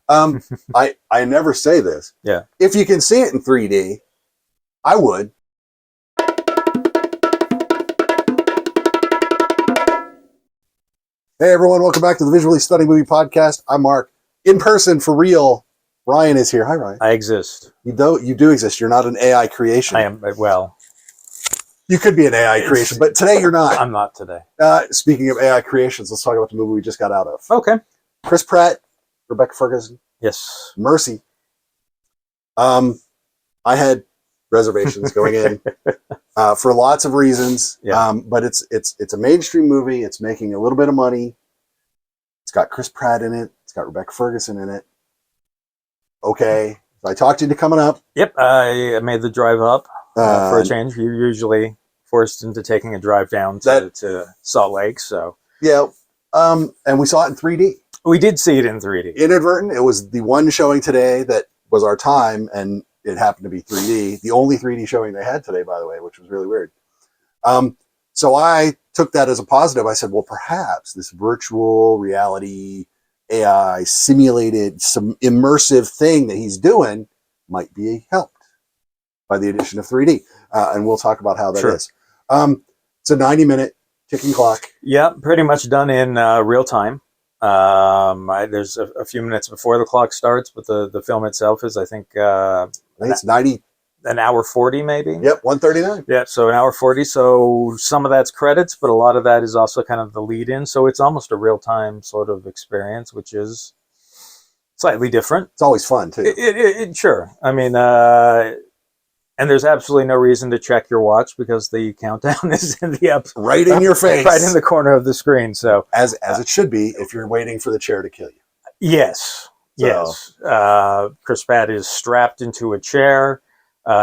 I never say this. Yeah. If you can see it in 3D, I would. Hey everyone, welcome back to the Visually Stunning Movie Podcast. I'm Mark. In person, for real, Ryan is here. Hi, Ryan. I exist. You do exist. You're not an AI creation. I am, well. You could be an AI creation, but today you're not. I'm not today. Speaking of AI creations, let's talk about the movie we just got out of. Okay. Chris Pratt, Rebecca Ferguson. Yes. Mercy. I had reservations going in for lots of reasons. Yeah. But it's a mainstream movie. It's making a little bit of money. It's got Chris Pratt in it. It's got Rebecca Ferguson in it. Okay. I talked you into coming up. Yep. I made the drive up for a change. You're usually forced into taking a drive down to Salt Lake. So yeah. And we saw it in 3D. We did see it in 3D. Inadvertent. It was the one showing today that was our time, and it happened to be 3D. The only 3D showing they had today, by the way, which was really weird. So I took that as a positive. I said, well, perhaps this virtual reality, AI simulated, some immersive thing that he's doing might be helped by the addition of 3D. And we'll talk about how that is. It's a 90-minute ticking clock. Yeah, pretty much done in real time. There's a few minutes before the clock starts, but the film itself is, I think it's 90. An hour 40 maybe. Yep, 1:39. Yeah, so an hour 40. So some of that's credits, but a lot of that is also kind of the lead in. So it's almost a real time sort of experience, which is slightly different. It's always fun too. Sure. I mean, and there's absolutely no reason to check your watch because the countdown is in the right in your face, right in the corner of the screen. So as it should be if you're waiting for the chair to kill you. Yes. So. Yes. Chris Pratt is strapped into a chair.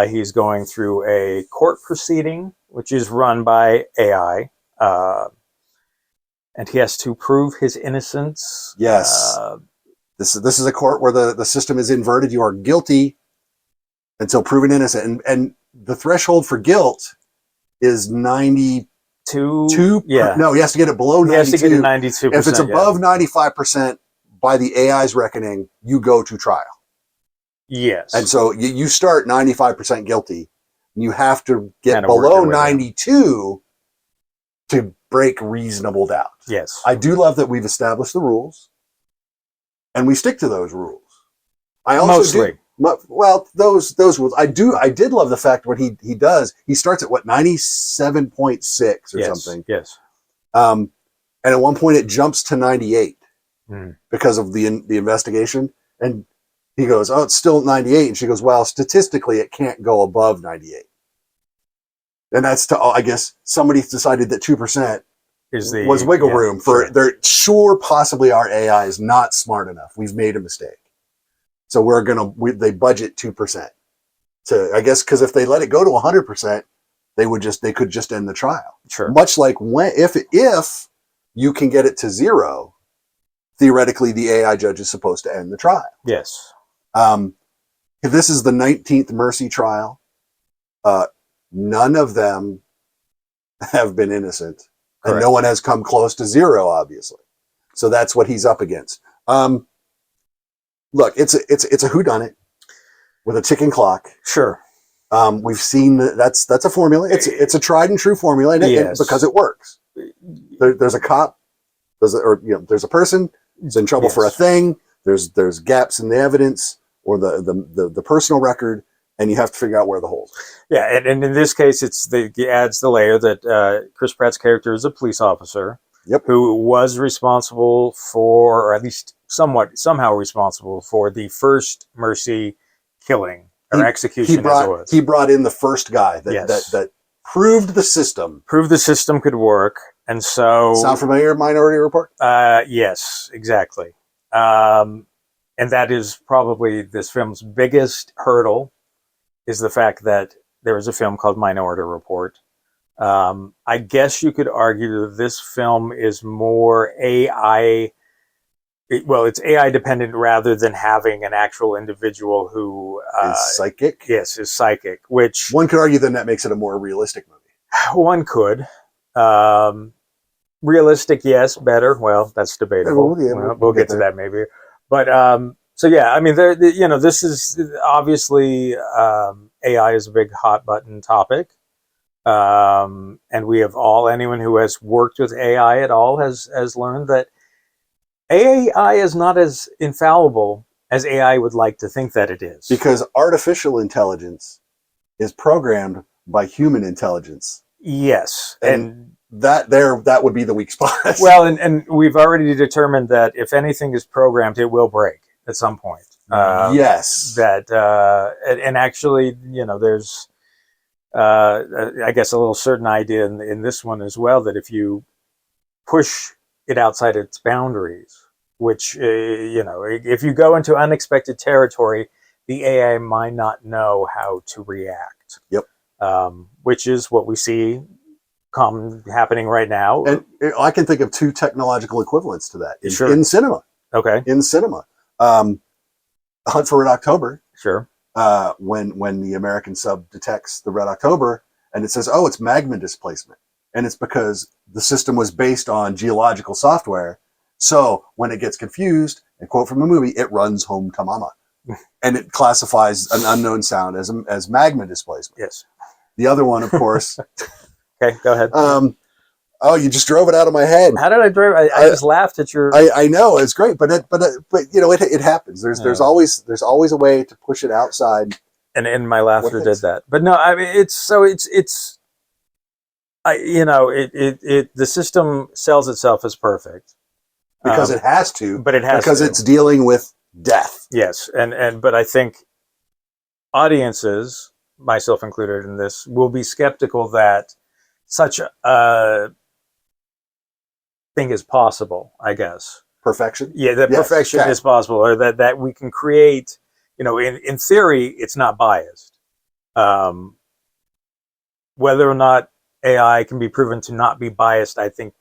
He's going through a court proceeding, which is run by AI. And he has to prove his innocence. Yes. This is a court where the system is inverted. You are guilty until proven innocent. And the threshold for guilt is 92. Yeah. No, he has to get it below 92. He has to get it 92%. If it's above 95%, by the AI's reckoning, you go to trial. Yes. And so you start 95% guilty. You have to get kind of below 92 to break reasonable doubt. Yes. I do love that we've established the rules and we stick to those rules. I also those rules. I did love the fact when he starts at 97.6 or something. Yes. And at one point it jumps to 98 because of the investigation. And he goes, oh, it's still 98. And she goes, well, statistically, it can't go above 98. And that's I guess somebody decided that 2% was wiggle room for sure. Possibly our AI is not smart enough. We've made a mistake. So they budget 2% to, I guess, because if they let it go to 100%, they could just end the trial. Sure. Much like if you can get it to 0, theoretically, the AI judge is supposed to end the trial. Yes. If this is the 19th Mercy trial, none of them have been innocent. Correct. And no one has come close to 0, obviously. So that's what he's up against. Look, it's a whodunit with a ticking clock. Sure. We've seen that's a formula. It's a tried and true formula, and because it works. There's a cop, there's a person who's in trouble for a thing. There's gaps in the evidence or the personal record, and you have to figure out where the holes are. Yeah, and in this case, it adds the layer that Chris Pratt's character is a police officer who was responsible for, or at least somehow responsible for the first Mercy killing or execution. He brought in the first guy that proved the system. Proved the system could work, and so... Sound familiar, Minority Report? Yes, exactly. And that is probably this film's biggest hurdle, is the fact that there is a film called Minority Report. I guess you could argue that this film is more AI... it's AI dependent rather than having an actual individual who... is psychic? Yes, is psychic, which... One could argue then that makes it a more realistic movie. One could. Realistic, yes. Better, well, that's debatable. Yeah, we'll get to that maybe. But So yeah, I mean, this is obviously AI is a big hot button topic, and we have anyone who has worked with AI at all has learned that AI is not as infallible as AI would like to think that it is. Because artificial intelligence is programmed by human intelligence. Yes, and that would be the weak spot. Well, and we've already determined that if anything is programmed, it will break at some point. Yes. That and actually, there's I guess a little certain idea in this one as well, that if you push it outside its boundaries, which if you go into unexpected territory, the AI might not know how to react. Yep. Which is what we see happening right now. And I can think of two technological equivalents to that Sure. in cinema. Okay. In cinema, Hunt for Red October. Sure. When the American sub detects the Red October and it says, "Oh, it's magma displacement," and it's because the system was based on geological software. So when it gets confused, and quote from a movie, it runs home to mama, and it classifies an unknown sound as magma displacement. Yes. The other one, of course. Okay, go ahead. Oh, you just drove it out of my head. How did I drive? I just laughed at your. I know it's great, but it happens. There's always a way to push it outside. And my laughter did that. But no, I mean the system sells itself as perfect because it has to. But it has because to. It's dealing with death. Yes, but I think audiences, myself included in this, will be skeptical that such a thing is possible, I guess. Perfection? Yeah, that perfection is possible, or that we can create, in theory, it's not biased. Whether or not AI can be proven to not be biased, I think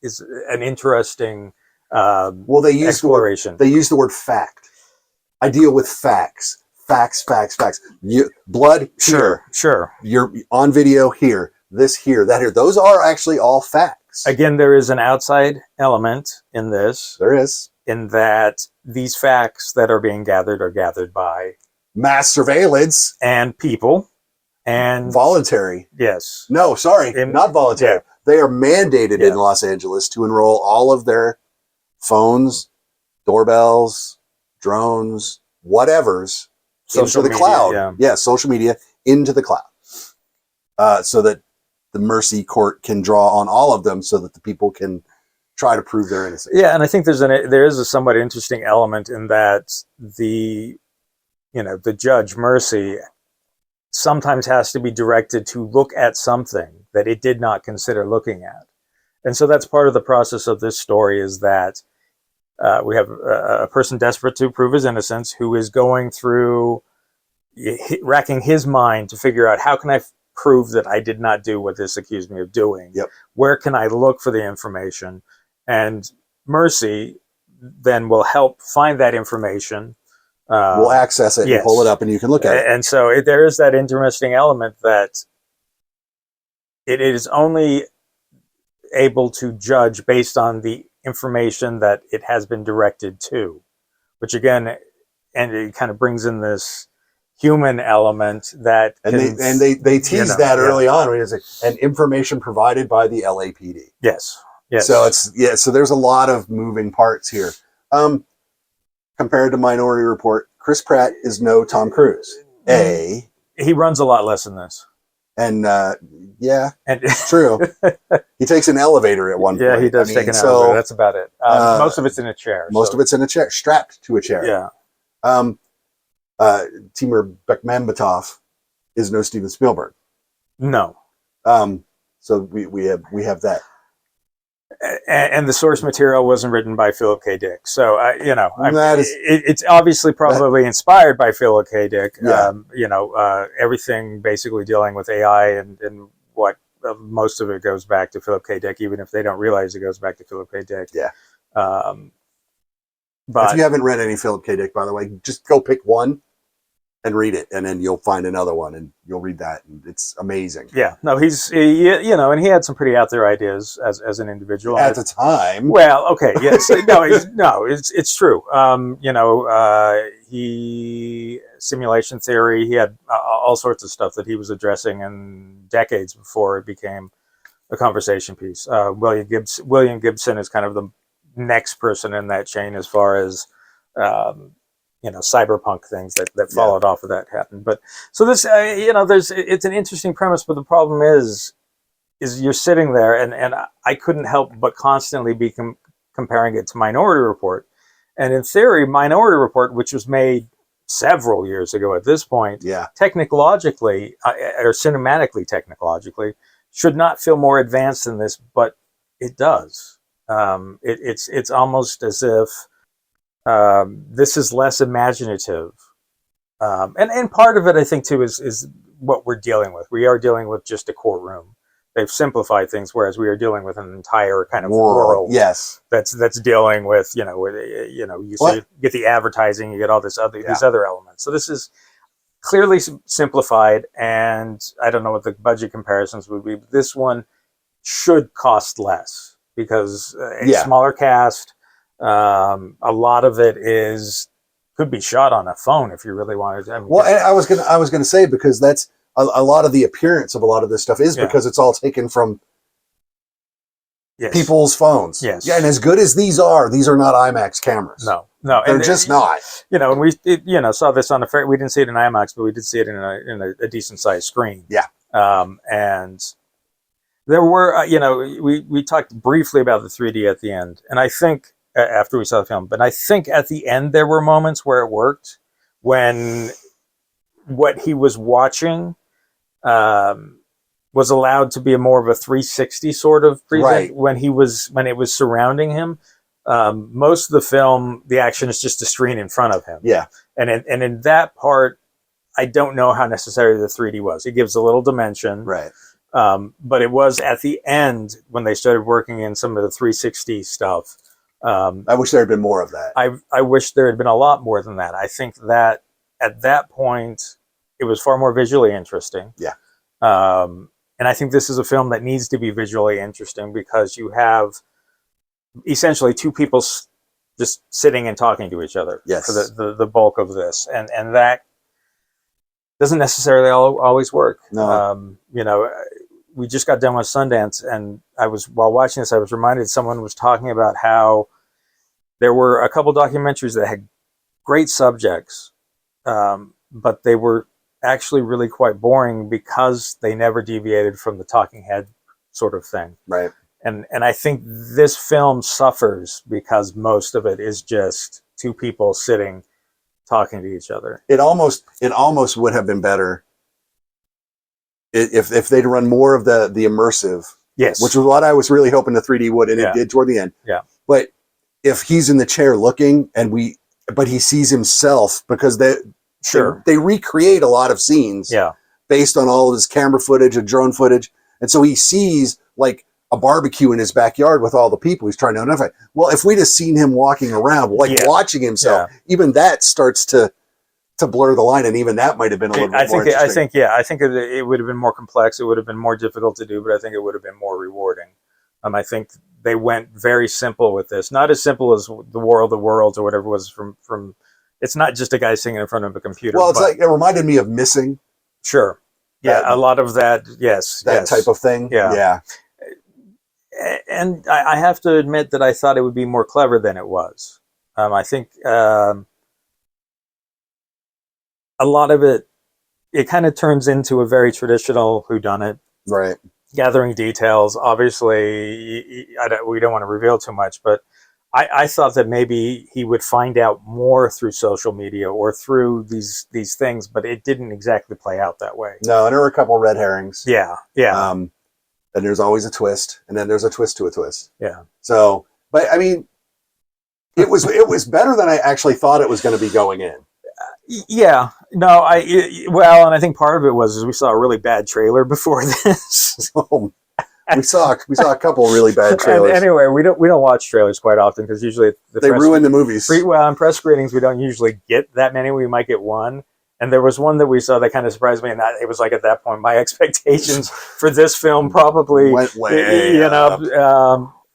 is an interesting exploration. They use the word fact. I deal with facts. Facts. Blood, here. Sure. You're on video, here. This, here, that, here. Those are actually all facts. Again, there is an outside element in this. There is. In that these facts that are being gathered are gathered by mass surveillance and people and voluntary. Yes. No, sorry, not voluntary. Yeah. They are mandated in Los Angeles to enroll all of their phones, doorbells, drones, whatevers into the cloud. Yeah, social media into the cloud. So that the mercy court can draw on all of them so that the people can try to prove their innocence. Yeah, and I think there is a somewhat interesting element in that the judge, Mercy, sometimes has to be directed to look at something that it did not consider looking at. And so that's part of the process of this story, is that we have a person desperate to prove his innocence who is going through, racking his mind to figure out, how can I prove that I did not do what this accused me of doing? Yep. Where can I look for the information? And Mercy then will help find that information. We'll access it and pull it up, and you can look at it. And so there is that interesting element that it is only able to judge based on the information that it has been directed to, which again, and it kind of brings in this human element that they tease that early on. When it's like, and information provided by the LAPD. Yes. So so there's a lot of moving parts here. Compared to Minority Report, Chris Pratt is no Tom Cruise. He runs a lot less than this. And it's true. He takes an elevator at one point. Yeah, he does take an elevator. That's about it. Most of it's in a chair. Most of it's in a chair, strapped to a chair. Yeah. Timur Bekmambetov is no Steven Spielberg. No. So we have that. And the source material wasn't written by Philip K. Dick. So, it's obviously probably inspired by Philip K. Dick. Yeah. Everything basically dealing with AI and what most of it goes back to Philip K. Dick, even if they don't realize it goes back to Philip K. Dick. Yeah. But if you haven't read any Philip K. Dick, by the way, just go pick one and read it, and then you'll find another one, and you'll read that, and it's amazing. Yeah, no, and he had some pretty out there ideas as an individual At the time. Well, okay, yes, it's true. He simulation theory. He had all sorts of stuff that he was addressing in decades before it became a conversation piece. William Gibson is kind of the next person in that chain as far as cyberpunk things that followed off of that happened. But so this, it's an interesting premise, but the problem is you're sitting there, and I couldn't help but constantly be comparing it to Minority Report. And in theory, Minority Report, which was made several years ago at this point, technologically or cinematically technologically, should not feel more advanced than this, but it does. It's almost as if this is less imaginative. And part of it, I think, too, is what we're dealing with. We are dealing with just a courtroom. They've simplified things, whereas we are dealing with an entire kind of world. Yes, that's dealing with you get the advertising, you get all these other elements. So this is clearly simplified, and I don't know what the budget comparisons would be, but this one should cost less because a smaller cast. A lot of it could be shot on a phone if you really wanted to. And I was gonna say, because that's a lot of the appearance of a lot of this stuff is because it's all taken from people's phones. Yes. Yeah, and as good as these are not IMAX cameras. No, they're just not. And we saw this on a fair. We didn't see it in IMAX, but we did see it in a decent sized screen. Yeah. And there were, we talked briefly about the 3D at the end, and I think after we saw the film, but I think at the end there were moments where it worked when what he was watching was allowed to be more of a 360 sort of present when it was surrounding him. Most of the film, the action is just a screen in front of him. Yeah. And in that part, I don't know how necessary the 3D was. It gives a little dimension. Right. But it was at the end when they started working in some of the 360 stuff. I wish there had been more of that. I wish there had been a lot more than that. I think that at that point, it was far more visually interesting. Yeah. And I think this is a film that needs to be visually interesting because you have essentially two people just sitting and talking to each other for the bulk of this. And that doesn't necessarily always work. No. We just got done with Sundance, and while watching this, I was reminded someone was talking about how there were a couple documentaries that had great subjects, but they were actually really quite boring because they never deviated from the talking head sort of thing. Right. And I think this film suffers because most of it is just two people sitting talking to each other. It almost would have been better if they'd run more of the immersive. Yes. Which was what I was really hoping the 3D would, and it did toward the end. Yeah. But if he's in the chair looking but he sees himself, because they recreate a lot of scenes based on all of his camera footage and drone footage. And so he sees like a barbecue in his backyard with all the people he's trying to identify. Well, if we'd have seen him walking around, watching himself, even that starts to blur the line. And even that might have been a little bit more interesting. I think it would have been more complex. It would have been more difficult to do, but I think it would have been more rewarding. I think they went very simple with this. Not as simple as The War of the Worlds or whatever it was from it's not just a guy singing in front of a computer. Well, it reminded me of Missing. Sure. Yeah, a lot of that, yes. That type of thing. Yeah. And I have to admit that I thought it would be more clever than it was. I think a lot of it kind of turns into a very traditional whodunit. Right. Gathering details. Obviously, we don't want to reveal too much, but I thought that maybe he would find out more through social media or through these things, but it didn't exactly play out that way. No, and there were a couple of red herrings. Yeah. And there's always a twist, and then there's a twist to a twist. Yeah. So, but I mean, it was better than I actually thought it was going to be going in. Yeah. No, and I think part of it was we saw a really bad trailer before this. We saw a couple of really bad trailers. And anyway, we don't watch trailers quite often because usually they ruin the movies. In press screenings, we don't usually get that many. We might get one, And there was one that we saw that kind of surprised me, and that it was like at that point my expectations for this film probably Went way up.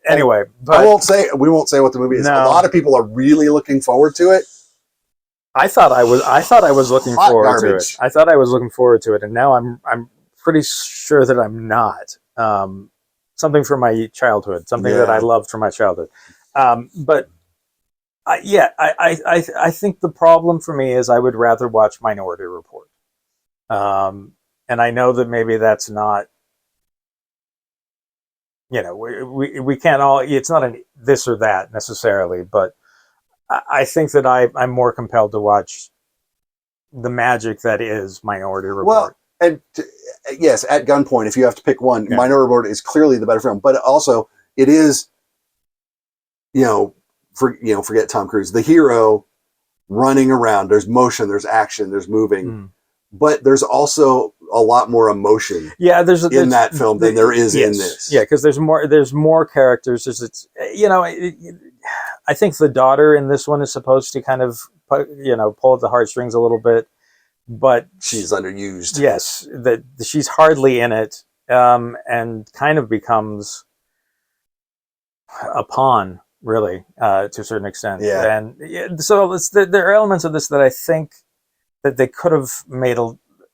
Anyway, but we won't say what the movie is. No. A lot of people are really looking forward to it. I thought I was looking Hot forward to garbage. it. I thought I was looking forward to it, and now I'm pretty sure that I'm not. Something from my childhood, something that I loved from my childhood. But I think the problem for me is I would rather watch Minority Report. And I know that maybe that's not, we can't all, it's not an this or that necessarily, but I think that I'm more compelled to watch the magic that is Minority Report. Well, and yes, at gunpoint, if you have to pick one, Minority Report is clearly the better film. But also, it is, forget Tom Cruise, the hero running around. There's motion, there's action, there's moving, but there's also a lot more emotion. Yeah, there's in that film than there is in this. Yeah, because there's more characters. I think the daughter in this one is supposed to kind of pull at the heartstrings a little bit, but she's underused. Yes, that she's hardly in it, and kind of becomes a pawn, really, to a certain extent. Yeah. And so there are elements of this that I think that they could have made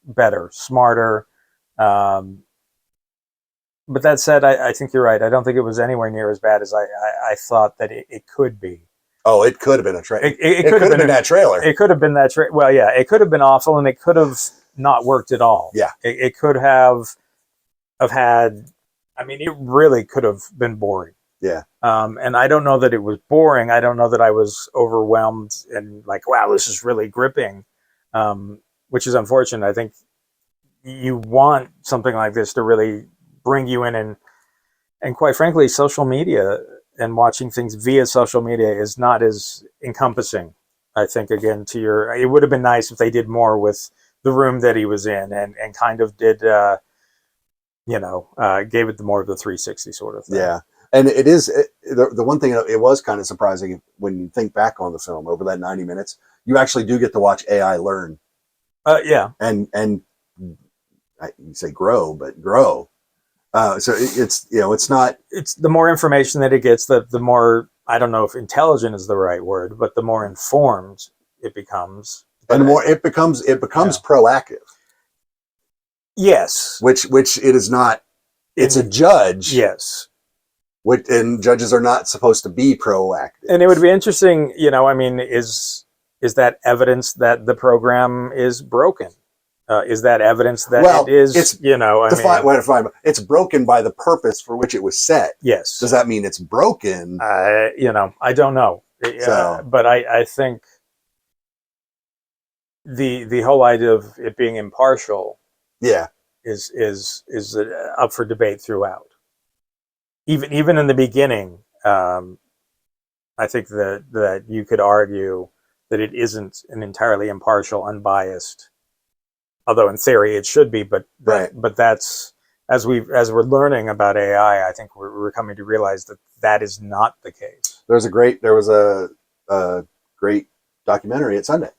better, smarter. But that said, I think you're right. I don't think it was anywhere near as bad as I thought that it could be. Oh, it could have been a trailer. It could have been that trailer. It could have been that trailer. Well, yeah, it could have been awful, and it could have not worked at all. Yeah. It could have had, it really could have been boring. Yeah. And I don't know that it was boring. I don't know that I was overwhelmed and like, wow, this is really gripping, which is unfortunate. I think you want something like this to really bring you in, and quite frankly, social media and watching things via social media is not as encompassing. I think, again, it would have been nice if they did more with the room that he was in and kind of did, gave it more of the 360 sort of thing. Yeah. And it is the one thing, it was kind of surprising when you think back on the film over that 90 minutes, you actually do get to watch AI learn. Yeah. And you say grow, but grow. So it's not. It's the more information that it gets, the more, I don't know if intelligent is the right word, but the more informed it becomes. And the more it becomes proactive. Yes. Which it is not. It's a judge. Yes. And judges are not supposed to be proactive. And it would be interesting, is that evidence that the program is broken? Is that evidence that it is, it's broken by the purpose for which it was set. Yes. Does that mean it's broken? I don't know. But I think the whole idea of it being impartial is up for debate throughout. Even in the beginning, I think that you could argue that it isn't an entirely impartial, unbiased. Although in theory it should be, but that's as we're learning about AI, I think we're coming to realize that is not the case. There was a great documentary at Sundance.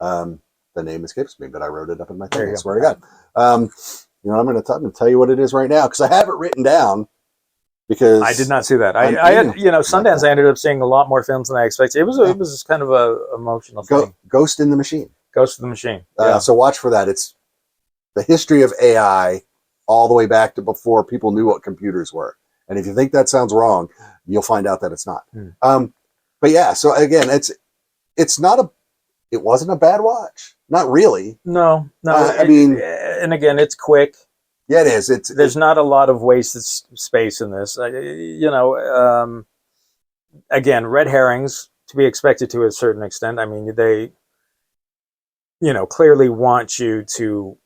The name escapes me, but I wrote it up in my thing. I swear to God. I'm going to tell you what it is right now because I have it written down. Because I did not see that. I had Sundance. I ended up seeing a lot more films than I expected. It was kind of a emotional thing. Ghost in the Machine. Ghost of the Machine. So watch for that. It's the history of AI all the way back to before people knew what computers were. And if you think that sounds wrong, you'll find out that it's not. But yeah, so again, it wasn't a bad watch. Not really. No. And again, it's quick. Yeah, it is. There's not a lot of wasted space in this. Again, red herrings to be expected to a certain extent. They clearly want you to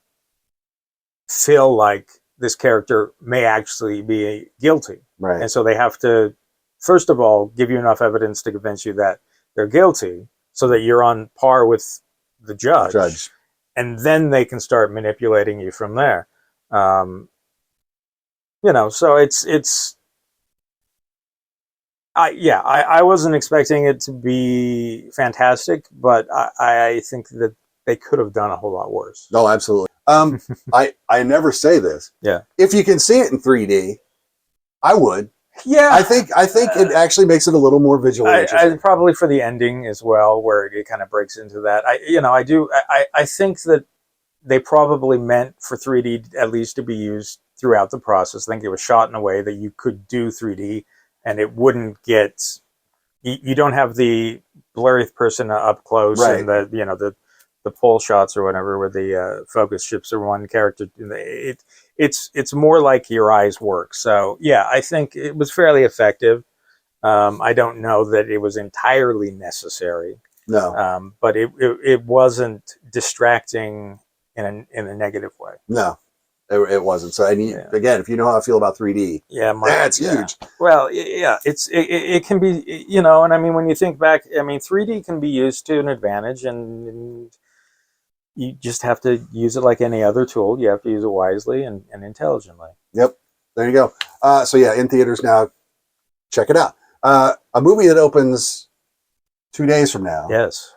feel like this character may actually be guilty. Right. And so they have to, first of all, give you enough evidence to convince you that they're guilty so that you're on par with the judge. And then they can start manipulating you from there. So I wasn't expecting it to be fantastic, but I think that they could have done a whole lot worse. No, absolutely. I never say this. Yeah. If you can see it in 3D, I would. Yeah. I think it actually makes it a little more visually interesting. Probably for the ending as well, where it kind of breaks into that. I think that they probably meant for 3D at least to be used throughout the process. I think it was shot in a way that you could do 3D and it wouldn't get, you don't have the blurry person up close, right, and the pole shots or whatever where the focus shifts or one character. It's more like your eyes work. So yeah, I think it was fairly effective. I don't know that it was entirely necessary. No. But it wasn't distracting in a negative way. No, it wasn't. So again, if you know how I feel about 3D, that's huge. Well, yeah, it can be, and I mean, when you think back, I mean, 3D can be used to an advantage, and you just have to use it like any other tool. You have to use it wisely and intelligently. Yep. There you go. So yeah, in theaters now, check it out. A movie that opens 2 days from now. Yes.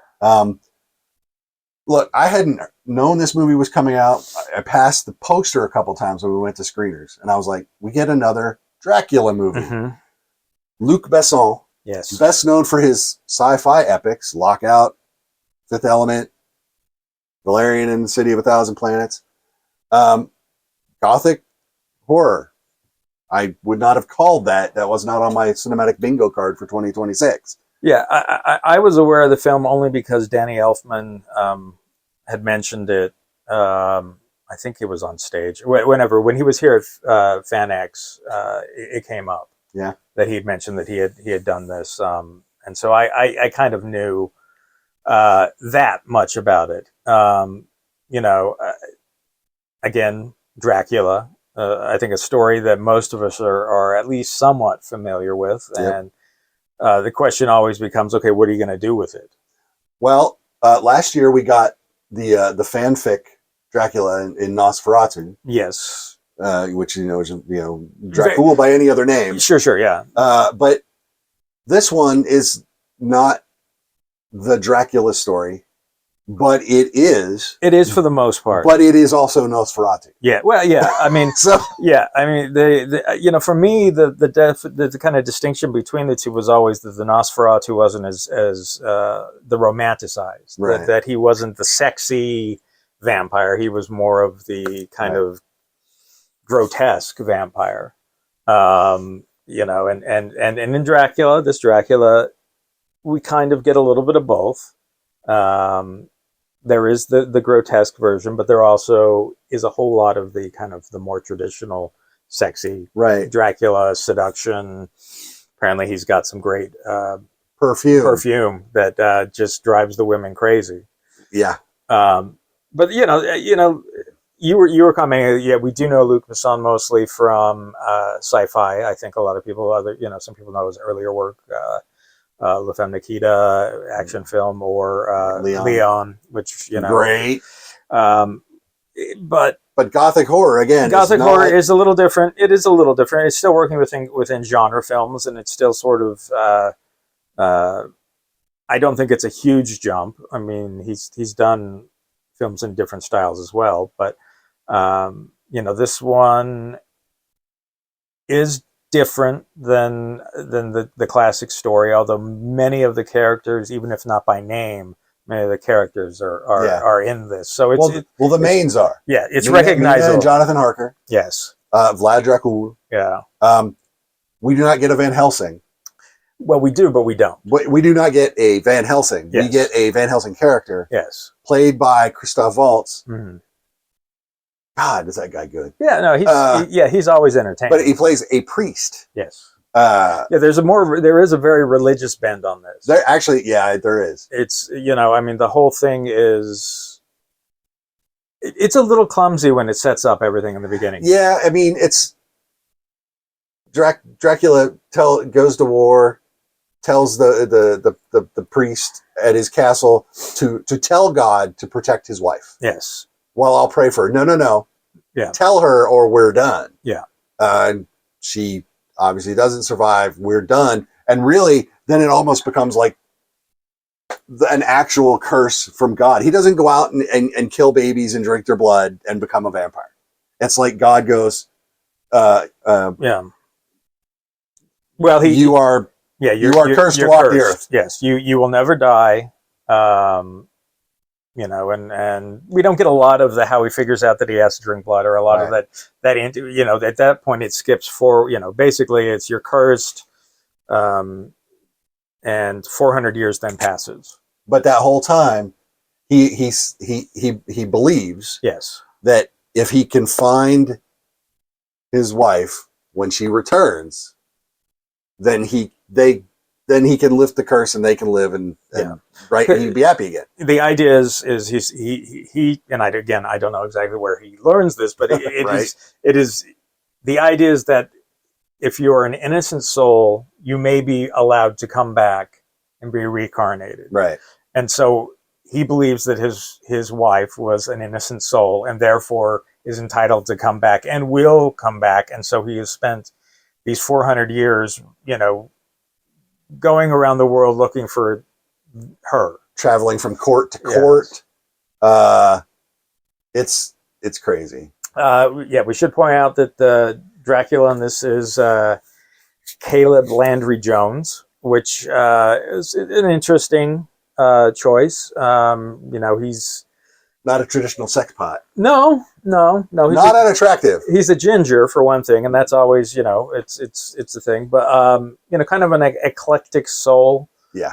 Look, I hadn't known this movie was coming out. I passed the poster a couple times when we went to screeners, and I was like, we get another Dracula movie. Mm-hmm. Luc Besson, yes, best known for his sci-fi epics, Lockout, Fifth Element, Valerian and the City of a Thousand Planets. Gothic horror. I would not have called that. That was not on my cinematic bingo card for 2026. Yeah, I was aware of the film only because Danny Elfman had mentioned it. I think it was on stage. When he was here at FanX, it came up. Yeah, that he had mentioned that he had done this, and so I kind of knew that much about it. Again, Dracula. I think a story that most of us are at least somewhat familiar with, yep. And the question always becomes, okay, what are you going to do with it? Well, last year we got the fanfic Dracula in Nosferatu. Yes, which is Dracula by any other name. Sure, yeah. But this one is not the Dracula story, but it is. It is for the most part. But it is also Nosferatu. Yeah. Well, yeah. I mean, so yeah. I mean, for me, the kind of distinction between the two was always that the Nosferatu wasn't as the romanticized. Right. That he wasn't the sexy vampire. He was more of the kind of grotesque vampire. And in Dracula, this Dracula, we kind of get a little bit of both. There is the grotesque version, but there also is a whole lot of the kind of the more traditional, sexy Dracula seduction. Apparently, he's got some great perfume that just drives the women crazy. Yeah. But you were commenting. Yeah, we do know Luc Besson mostly from sci-fi. I think a lot of people, some people know his earlier work. La Femme Nikita action film, or Leon, which great. But Gothic horror again. Gothic horror is a little different. It is a little different. It's still working within genre films, and it's still sort of. I don't think it's a huge jump. I mean, he's done films in different styles as well, but this one is different than the classic story, although many of the characters, even if not by name, many of the characters are in this. So it's the mains are. Yeah, it's recognizable. Mina and Jonathan Harker. Yes. Vlad Dracul. Yeah. We do not get a Van Helsing. Well, we do, but we don't. We do not get a Van Helsing. Yes. We get a Van Helsing character. Yes. Played by Christoph Waltz. Mm-hmm. God, is that guy good? Yeah, no, he's always entertaining. But he plays a priest. Yes. There is a very religious bend on this. There is. It's, I mean, the whole thing is, it's a little clumsy when it sets up everything in the beginning. Yeah, I mean, it's Dracula goes to war, tells the priest at his castle to tell God to protect his wife. Yes. Well, I'll pray for her. No. Yeah. Tell her or we're done. Yeah. She obviously doesn't survive. We're done. And really, then it almost becomes like an actual curse from God. He doesn't go out and kill babies and drink their blood and become a vampire. It's like God goes, yeah. Well, you are cursed to walk the earth. Yes, you will never die. You know, and we don't get a lot of how he figures out that he has to drink blood, or a lot of that, you know, at that point it skips for, you know, basically it's you're cursed, and 400 years then passes. But that whole time, he believes Yes. that if he can find his wife when she returns, then he can lift the curse and they can live and right, and he'd be happy again. The idea is he and I don't know exactly where he learns this, but Right. it is the idea is that if you are an innocent soul, you may be allowed to come back and be reincarnated. Right. And so he believes that his wife was an innocent soul and therefore is entitled to come back and will come back. And so he has spent these 400 years, you know, going around the world looking for her, traveling from court to court. Yes. It's crazy. We should point out that Dracula in this is Caleb Landry Jones, which is an interesting choice. You know, he's not a traditional sex pot. No. He's not unattractive. He's a ginger for one thing, and that's always, you know, it's a thing. But you know, kind of an eclectic soul. Yeah.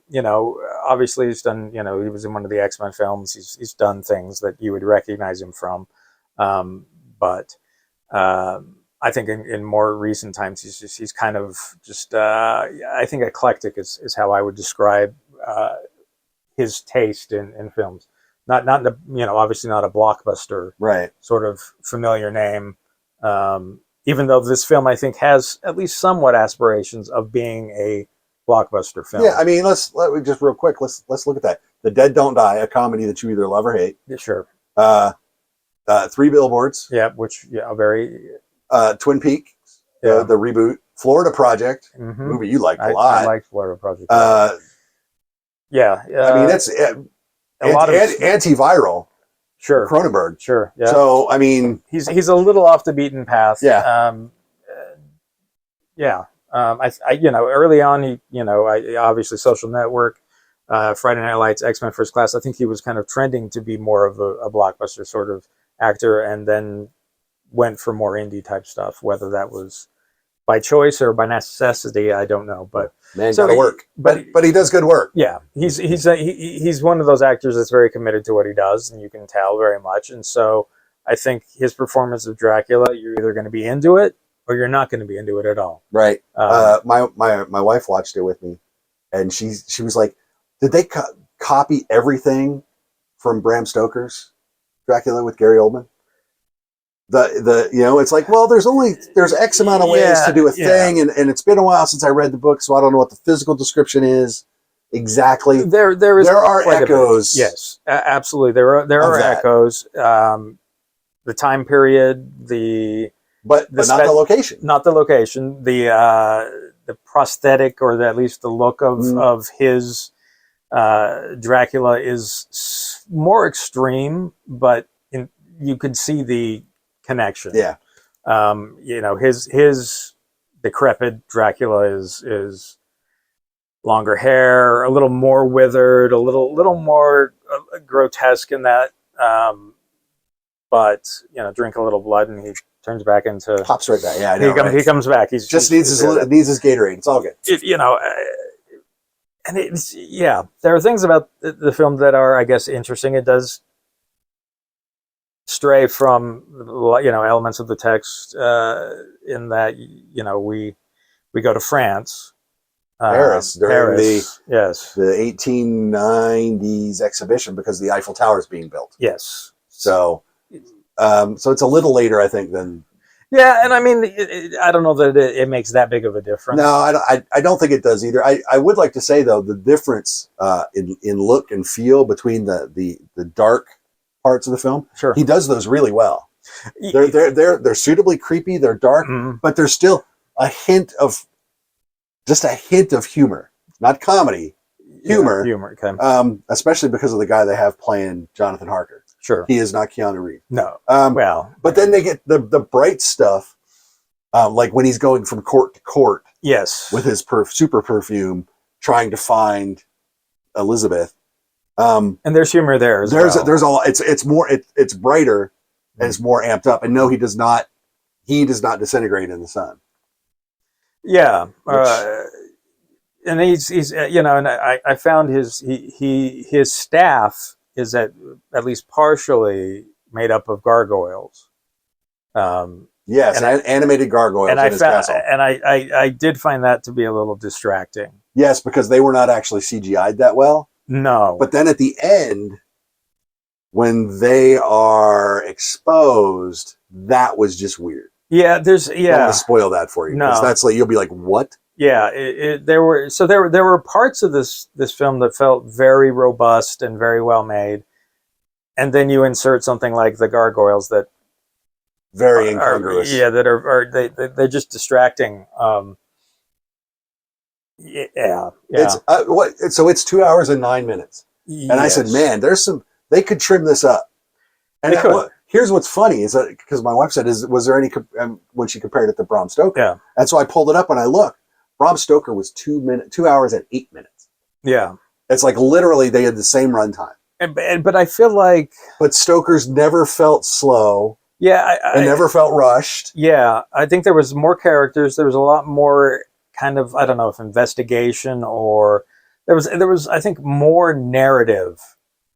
You know, obviously he's done. You know, he was in one of the X-Men films. He's done things that you would recognize him from. But I think in more recent times, he's kind of just. I think eclectic is how I would describe his taste in films. Not you know, obviously not a blockbuster, right? Sort of familiar name. Even though this film, I think, has at least somewhat aspirations of being a blockbuster film. Yeah, I mean, let's just real quick. Let's look at that. The Dead Don't Die, a comedy that you either love or hate. Yeah, sure. 3 Billboards. Yeah, which very. Twin Peaks. The reboot. Florida Project, movie you liked a lot. I liked Florida Project. I mean, it's a lot of antiviral. Sure, Cronenberg. Sure, yeah. So I mean, he's a little off the beaten path. Yeah. I you know, early on, I obviously Social Network, Friday Night Lights, X-Men First Class. I think he was kind of trending to be more of a blockbuster sort of actor, and then went for more indie type stuff. Whether that was by choice or by necessity, I don't know. But man, gotta work. But he does good work. Yeah, he's one of those actors that's very committed to what he does, and you can tell very much. And so I think his performance of Dracula, you're either going to be into it or you're not going to be into it at all. Right. My wife watched it with me, and she was like, "Did they copy everything from Bram Stoker's Dracula with Gary Oldman?" The you know, it's like, well, there's X amount of ways to do a thing, and it's been a while since I read the book, so I don't know what the physical description is exactly. There are echoes. Yes, absolutely. There are echoes. The time period, but not the location. Not the location. The prosthetic, or at least the look of his Dracula is more extreme, but you could see the connection. Yeah. You know, his decrepit Dracula is longer hair, a little more withered, a little more grotesque in that. But you know, drink a little blood and he turns back into pops right back. Yeah, I know, he comes back. He needs his Gatorade. It's all good. You know, and it's there are things about the film that are, I guess, interesting. It does stray from, you know, elements of the text in that, you know, we go to France, Paris during the yes, the 1890s exhibition because the Eiffel Tower is being built. Yes, so it's a little later, I think, than. Yeah, and I mean, I don't know that it makes that big of a difference. No, I don't think it does either. I would like to say though, the difference in look and feel between the dark parts of the film, sure, he does those really well. They're suitably creepy. They're dark, but there's still a hint of humor, not comedy, humor. Humor. Okay. Especially because of the guy they have playing Jonathan Harker. Sure. He is not Keanu Reeves. No. Well, but then they get the bright stuff, like when he's going from court to court. Yes. With his super perfume, trying to find Elizabeth. And there's humor there as well. There's all. It's more. It's brighter and it's more amped up. And no, he does not. He does not disintegrate in the sun. Yeah. And he's and I found his staff is at least partially made up of gargoyles. Yes, and animated gargoyles in his castle. And I did find that to be a little distracting. Yes, because they were not actually CGI'd that well. No. But then at the end, when they are exposed, that was just weird. Yeah, I don't want to spoil that for you. No, that's like you'll be like, what? Yeah, there were parts of this film that felt very robust and very well made, and then you insert something like the gargoyles that very incongruous. They're just distracting. It's so it's 2 hours and 9 minutes, and I said, man, they could trim this up. And here's what's funny is that because my wife said, was there any when she compared it to Bram Stoker? Yeah, and so I pulled it up and I looked. Bram Stoker was 2 hours and 8 minutes. Yeah, it's like literally they had the same runtime. But I feel like, but Stoker's never felt slow. Yeah, it never felt rushed. Yeah, I think there was more characters. There was a lot more kind of, I don't know if investigation or there was I think more narrative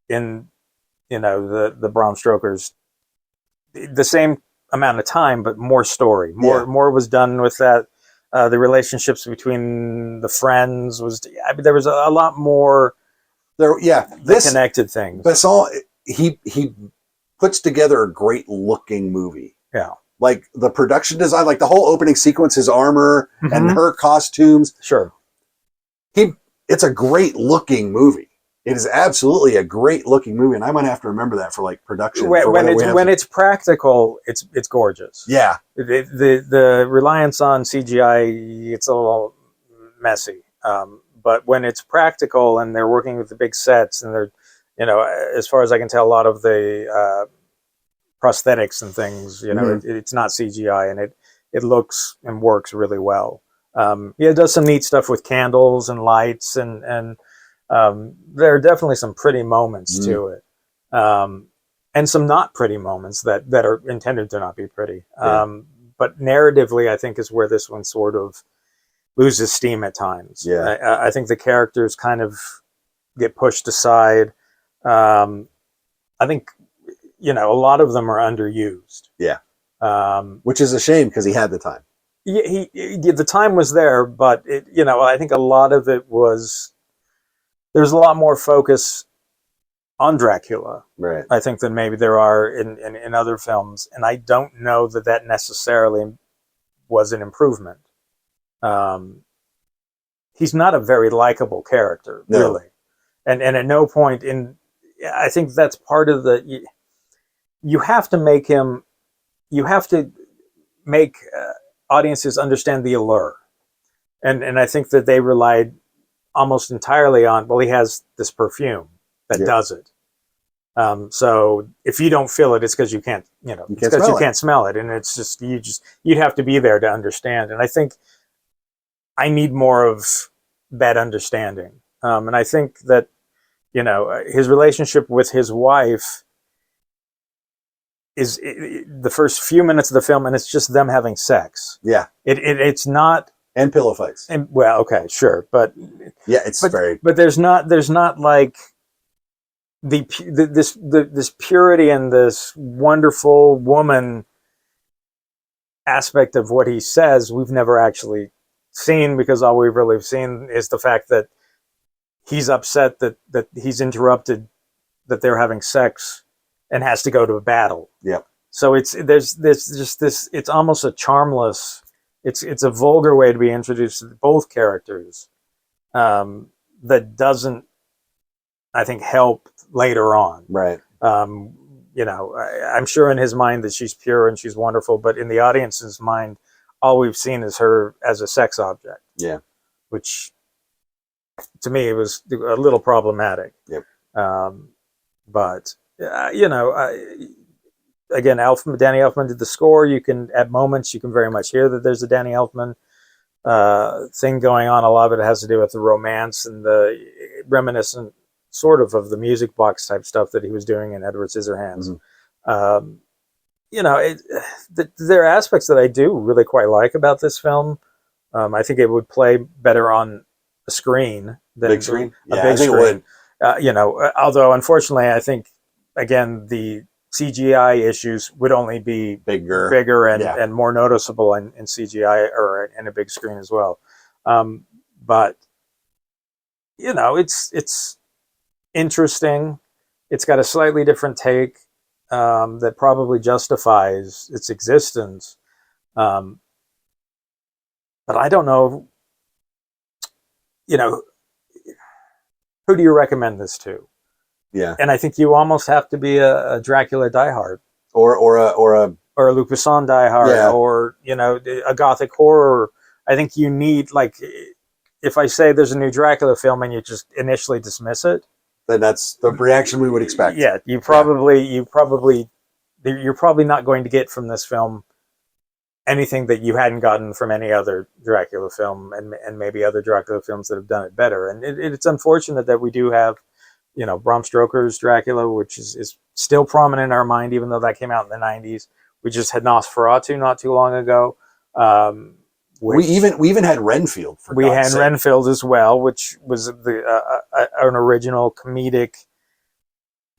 in the Bram Stoker's, the same amount of time but more story. More was done with that. The relationships between the friends there was a lot more there. Yeah, connected things. Besson, he puts together a great looking movie. Yeah. Like the production design, like the whole opening sequence, his armor and her costumes. Sure. It's a great looking movie. It is absolutely a great looking movie. And I might have to remember that for like production. When it's practical, it's gorgeous. Yeah. The reliance on CGI, it's a little messy. But when it's practical and they're working with the big sets and they're, as far as I can tell, a lot of the prosthetics and things, it's not CGI and it looks and works really well. It does some neat stuff with candles and lights and there are definitely some pretty moments to it. And some not pretty moments that are intended to not be pretty. But narratively, I think is where this one sort of loses steam at times. Yeah. I think the characters kind of get pushed aside. I think, a lot of them are underused. Yeah. Which is a shame because he had the time. The time was there, but I think a lot of it was, there's a lot more focus on Dracula, right? I think than maybe there are in other films, and I don't know that necessarily was an improvement. He's not a very likable character, really, and at no point I think that's part of you have to make him, you have to make audiences understand the allure, and I think that they relied almost entirely on, he has this perfume that does it. So if you don't feel it, it's because you can't, can't smell it. And it's just, you'd have to be there to understand. And I think I need more of that understanding. And I think that, his relationship with his wife is the first few minutes of the film, and it's just them having sex. Yeah. It's not, and pillow fights. And well, okay, sure, but yeah, but there's not like this purity and this wonderful woman aspect of what he says we've never actually seen, because all we've really seen is the fact that he's upset that he's interrupted, that they're having sex and has to go to a battle. Yeah. So there's just this, it's almost a charmless, it's a vulgar way to be introduced to both characters, that doesn't, I think, help later on. Right. I'm sure in his mind that she's pure and she's wonderful, but in the audience's mind, all we've seen is her as a sex object. Yeah. Which to me, it was a little problematic. Yep. But again, Danny Elfman did the score. You can, at moments, you can very much hear that there's a Danny Elfman thing going on. A lot of it has to do with the romance and the reminiscent sort of the music box type stuff that he was doing in Edward Scissorhands. Mm-hmm. There are aspects that I do really quite like about this film. I think it would play better on a screen than big screen. A big screen. It would. Although unfortunately, I think again the CGI issues would only be bigger and more noticeable in CGI or in a big screen as well. But it's interesting. It's got a slightly different take that probably justifies its existence. But I don't know. Who do you recommend this to? Yeah, and I think you almost have to be a Dracula diehard, or a Luc Besson diehard, or a gothic horror. I think you need, like, if I say there's a new Dracula film and you just initially dismiss it, then that's the reaction we would expect. Yeah, you're probably not going to get from this film anything that you hadn't gotten from any other Dracula film, and maybe other Dracula films that have done it better. And it's unfortunate that we do have, Bram Stoker's Dracula, which is still prominent in our mind, even though that came out in the 90s. We just had Nosferatu not too long ago. We even had Renfield. We had Renfield as well, which was an original comedic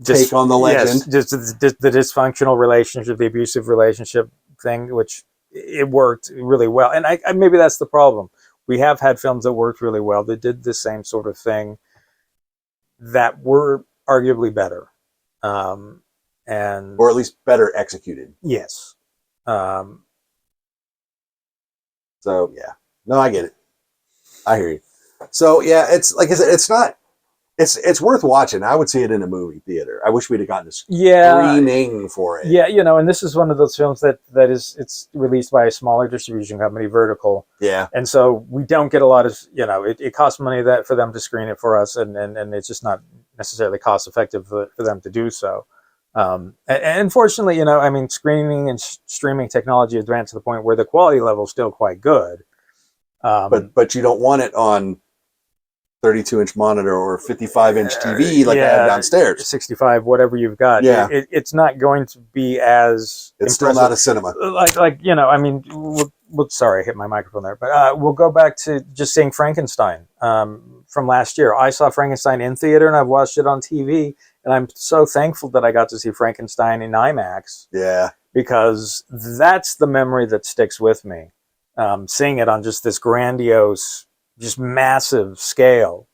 take on the legend. Yes, just the dysfunctional relationship, the abusive relationship thing, which it worked really well. And I maybe that's the problem. We have had films that worked really well that did the same sort of thing that were arguably better, or at least better executed. Yes. So yeah, no, I get it. I hear you. So yeah, it's like I said, it's worth watching. I would see it in a movie theater. I wish we'd have gotten screening for it. Yeah, and this is one of those films it's released by a smaller distribution company, Vertical. Yeah. And so we don't get a lot of, it costs money for them to screen it for us, and it's just not necessarily cost effective for them to do so. And unfortunately, screening and streaming technology advanced to the point where the quality level is still quite good. But you don't want it on 32-inch monitor or 55-inch TV like I have downstairs. 65, whatever you've got. Yeah. It's not going to be as It's still not a cinema. Sorry, I hit my microphone there. But we'll go back to just seeing Frankenstein from last year. I saw Frankenstein in theater, and I've watched it on TV. And I'm so thankful that I got to see Frankenstein in IMAX. Yeah. Because that's the memory that sticks with me. Seeing it on just this grandiose, just massive scale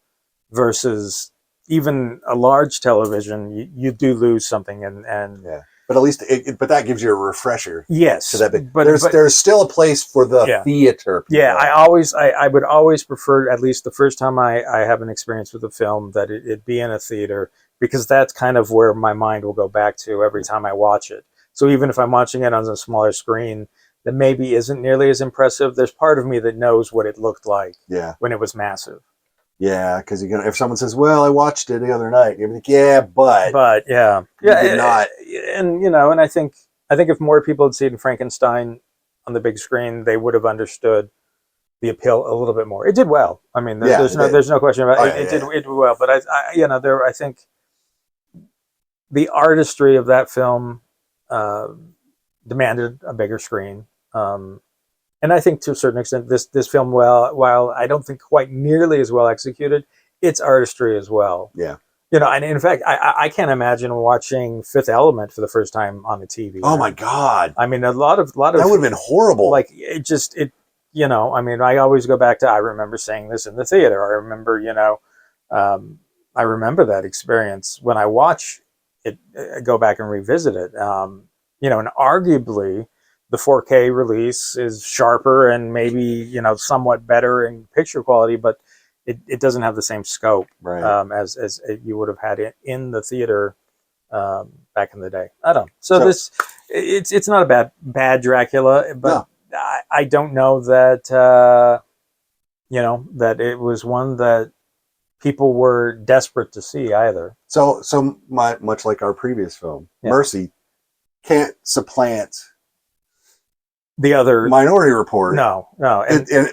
versus even a large television, you do lose something. And yeah. But at least, but that gives you a refresher. Yes. To that, but there's still a place for the theater. People. Yeah, I would always prefer, at least the first time I have an experience with a film, that it be in a theater, because that's kind of where my mind will go back to every time I watch it. So even if I'm watching it on a smaller screen that maybe isn't nearly as impressive, there's part of me that knows what it looked like when it was massive. Yeah, because if someone says, "Well, I watched it the other night," you're like, "Yeah, but yeah, did not." And I think if more people had seen Frankenstein on the big screen, they would have understood the appeal a little bit more. It did well. I mean, there's no question about it. It did well. But I think the artistry of that film demanded a bigger screen. And I think to a certain extent, this film, while I don't think quite nearly as well executed, it's artistry as well. Yeah. And in fact, I can't imagine watching Fifth Element for the first time on the TV. Oh my God. I mean, a lot of that would have been horrible. Like I always go back to, I remember saying this in the theater. I remember, I remember that experience when I watch it, go back and revisit it. And arguably, the 4K release is sharper and maybe, somewhat better in picture quality, but it doesn't have the same scope as you would have had it in the theater back in the day. I don't know. So it's not a bad Dracula, but no. I don't know that, that it was one that people were desperate to see either. So much like our previous film, Yeah. Mercy can't supplant The other Minority Report. no,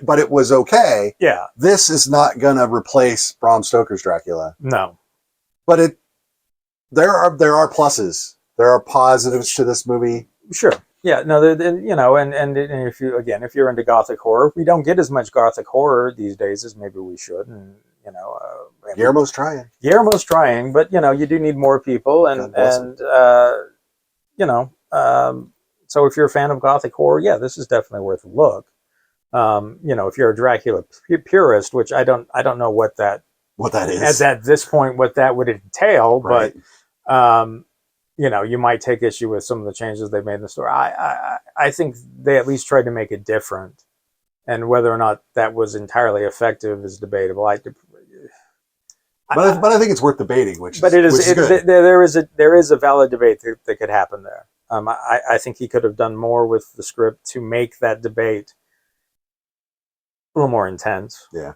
But it was okay. yeah, This is not gonna replace Bram Stoker's Dracula, no, but there are pluses. There are positives to this movie. sure. Yeah, no, and if you're into gothic horror, we don't get as much gothic horror these days as maybe we should, and Guillermo's trying. Guillermo's trying, but you do need more people, so if you're a fan of gothic horror, yeah, this is definitely worth a look. If you're a Dracula purist, which I don't know what that is at this point, what that would entail, right. but you might take issue with some of the changes they've made in the story. I think they at least tried to make it different, and whether or not that was entirely effective is debatable. But I think it's worth debating, which good. There is a valid debate that could happen there. I think he could have done more with the script to make that debate a little more intense. Yeah.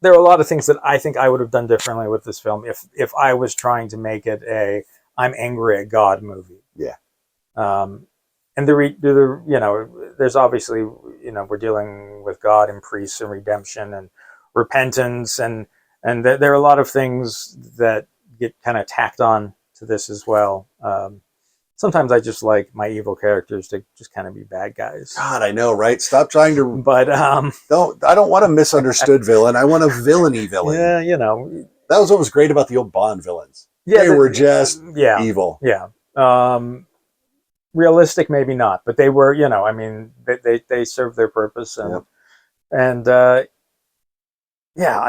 There are a lot of things that I think I would have done differently with this film if I was trying to make it a I'm angry at God movie. Yeah. And there's obviously, we're dealing with God and priests and redemption and repentance, and there are a lot of things that get kind of tacked on to this as well. Sometimes I just like my evil characters to just kind of be bad guys. God, I know, right? Stop trying to. But I don't want a misunderstood villain. I want a villainy villain. Yeah, that was what was great about the old Bond villains. Yeah, they were just evil. Yeah. Realistic, maybe not, but they were. They served their purpose, and I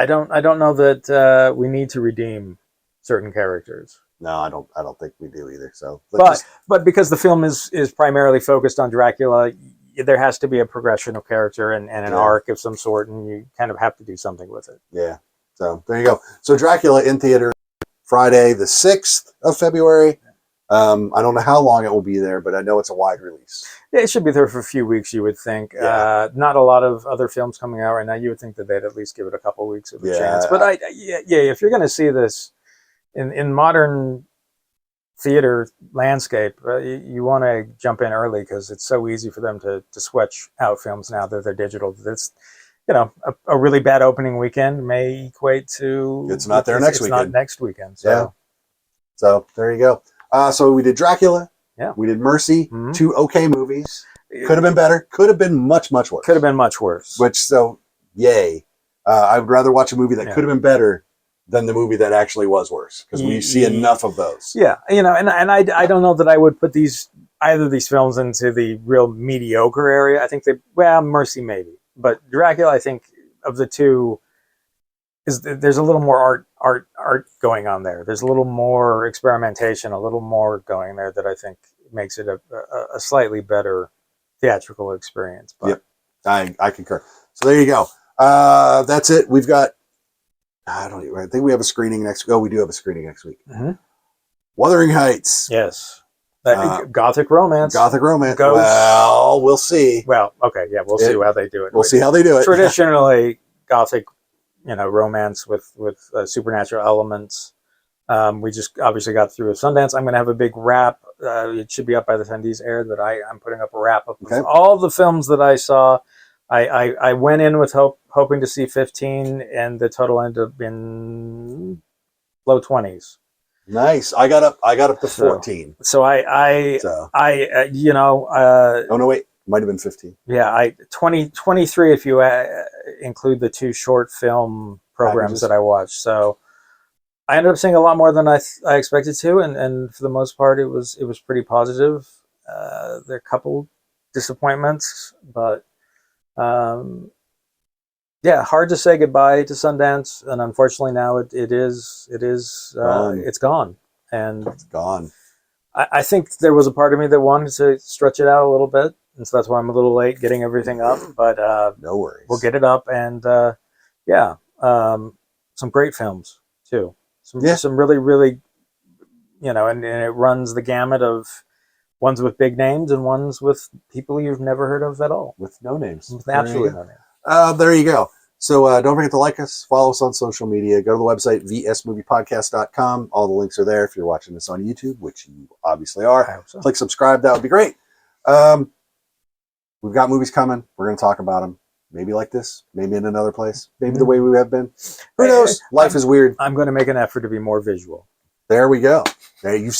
don't know that we need to redeem certain characters. No, I don't think we do either. So, but because the film is primarily focused on Dracula, there has to be a progression of character and an arc of some sort, and you kind of have to do something with it. Yeah. So there you go. So Dracula in theater Friday the 6th of February. I don't know how long it will be there, but I know it's a wide release. Yeah, it should be there for a few weeks, you would think. Yeah. Not a lot of other films coming out right now. You would think that they'd at least give it a couple weeks of a chance. But if you're going to see this in modern theater landscape, you want to jump in early because it's so easy for them to switch out films now that they're digital. It's a really bad opening weekend may equate to it's not there next weekend. Not next weekend. So. So there you go. So we did Dracula. Yeah. We did Mercy. Mm-hmm. 2 okay movies. Could have been better. Could have been much worse. Could have been much worse. Yay. I would rather watch a movie that could have been better than the movie that actually was worse, because we see enough of those. Yeah, and I don't know that I would put either of these films into the real mediocre area. I think Mercy maybe, but Dracula, I think of the two, there's a little more art going on there. There's a little more experimentation, a little more going there that I think makes it a slightly better theatrical experience. But. Yep, I concur. So there you go. That's it. We've got. I think we have a screening next. Oh, we do have a screening next week. Mm-hmm. Wuthering Heights. Yes. Gothic romance. Gothic romance. Ghosts. Well, we'll see. Well, okay, yeah, we'll see how they do it. We'll see how they do it. Traditionally, Gothic, romance with supernatural elements. We just obviously got through a Sundance. I'm going to have a big wrap. It should be up by the time these aired, but I'm putting up a wrap of all the films that I saw. I went in with hoping to see 15, and the total ended up in low 20s. Nice. I got up to 14. So oh no, wait, might have been 15. Yeah, 23 if you include the 2 short film programs that I watched. So I ended up seeing a lot more than I expected to, and for the most part, it was pretty positive. There are a couple disappointments, but. Hard to say goodbye to Sundance, and unfortunately now it's gone. And it's gone. I think there was a part of me that wanted to stretch it out a little bit, and so that's why I'm a little late getting everything up. But no worries, we'll get it up, and some great films too. Some really, really, and it runs the gamut of. Ones with big names and ones with people you've never heard of at all. With no names. With absolutely no names. There you go. So don't forget to like us, follow us on social media, go to the website, vsmoviepodcast.com. All the links are there if you're watching this on YouTube, which you obviously are. I hope so. Click subscribe. That would be great. We've got movies coming. We're going to talk about them. Maybe like this, maybe in another place, maybe the way we have been. Who knows? Life is weird. I'm going to make an effort to be more visual. There we go. There you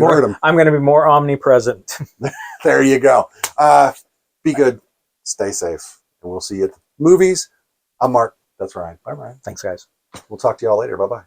heard him. I'm going to be more omnipresent. There you go. Be good. Stay safe. And we'll see you at the movies. I'm Mark. That's Ryan. Bye, Ryan. Thanks, guys. We'll talk to you all later. Bye-bye.